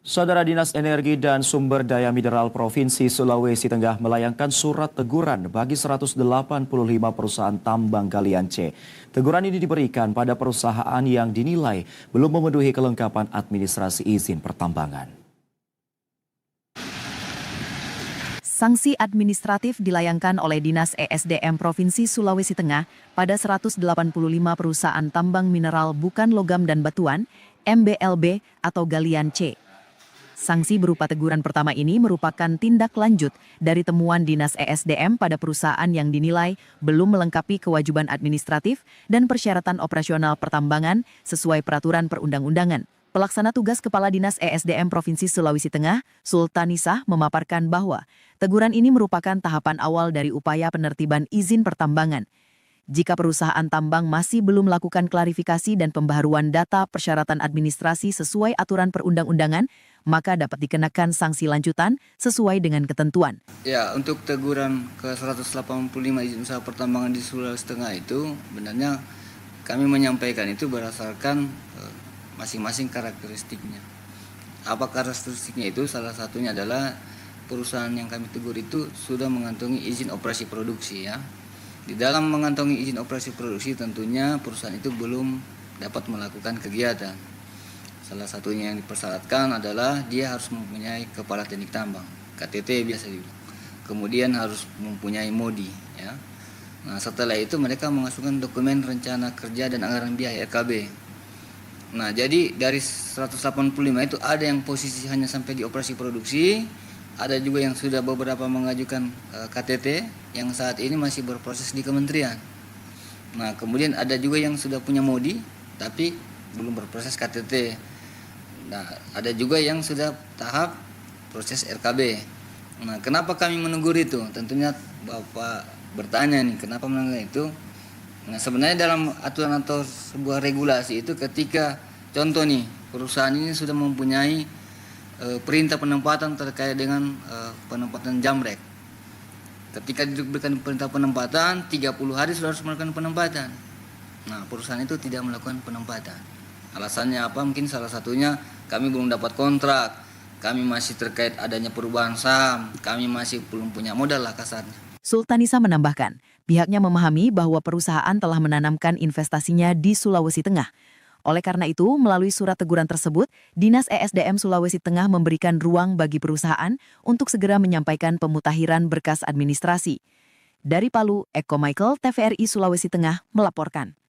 Saudara Dinas Energi dan Sumber Daya Mineral Provinsi Sulawesi Tengah melayangkan surat teguran bagi 185 perusahaan tambang galian C. Teguran ini diberikan pada perusahaan yang dinilai belum memenuhi kelengkapan administrasi izin pertambangan. Sanksi administratif dilayangkan oleh Dinas ESDM Provinsi Sulawesi Tengah pada 185 perusahaan tambang mineral bukan logam dan batuan, MBLB atau galian C. Sanksi berupa teguran pertama ini merupakan tindak lanjut dari temuan Dinas ESDM pada perusahaan yang dinilai belum melengkapi kewajiban administratif dan persyaratan operasional pertambangan sesuai peraturan perundang-undangan. Pelaksana tugas Kepala Dinas ESDM Provinsi Sulawesi Tengah, Sultanisah, memaparkan bahwa teguran ini merupakan tahapan awal dari upaya penertiban izin pertambangan. Jika perusahaan tambang masih belum melakukan klarifikasi dan pembaharuan data persyaratan administrasi sesuai aturan perundang-undangan, maka dapat dikenakan sanksi lanjutan sesuai dengan ketentuan. Ya, untuk teguran ke 185 izin usaha pertambangan di Sulawesi Tengah itu, benarnya kami menyampaikan itu berdasarkan masing-masing karakteristiknya. Apa karakteristiknya itu? Salah satunya adalah perusahaan yang kami tegur itu sudah mengantongi izin operasi produksi ya. Di dalam mengantongi izin operasi produksi tentunya perusahaan itu belum dapat melakukan kegiatan. Salah satunya yang dipersyaratkan adalah dia harus mempunyai kepala teknik tambang, KTT biasa dibilang. Kemudian harus mempunyai MODI ya. Nah, setelah itu mereka mengasungkan dokumen rencana kerja dan anggaran biaya RKB. Nah, jadi dari 185 itu ada yang posisi hanya sampai di operasi produksi, ada juga yang sudah beberapa mengajukan KTT yang saat ini masih berproses di kementerian. Nah, kemudian ada juga yang sudah punya MODI tapi belum berproses KTT. Nah, ada juga yang sudah tahap proses RKB. Nah, kenapa kami menegur itu? Tentunya Bapak bertanya nih, kenapa menegur itu? Nah, sebenarnya dalam aturan atau sebuah regulasi itu ketika contoh nih perusahaan ini sudah mempunyai perintah penempatan terkait dengan penempatan jamrek. Ketika diberikan perintah penempatan 30 hari sudah harus melakukan penempatan. Nah, perusahaan itu tidak melakukan penempatan. Alasannya apa? Mungkin salah satunya kami belum dapat kontrak, kami masih terkait adanya perubahan saham, kami masih belum punya modal lah kasarnya. Sultanisah menambahkan, pihaknya memahami bahwa perusahaan telah menanamkan investasinya di Sulawesi Tengah. Oleh karena itu, melalui surat teguran tersebut, Dinas ESDM Sulawesi Tengah memberikan ruang bagi perusahaan untuk segera menyampaikan pemutahiran berkas administrasi. Dari Palu, Eko Michael, TVRI Sulawesi Tengah, melaporkan.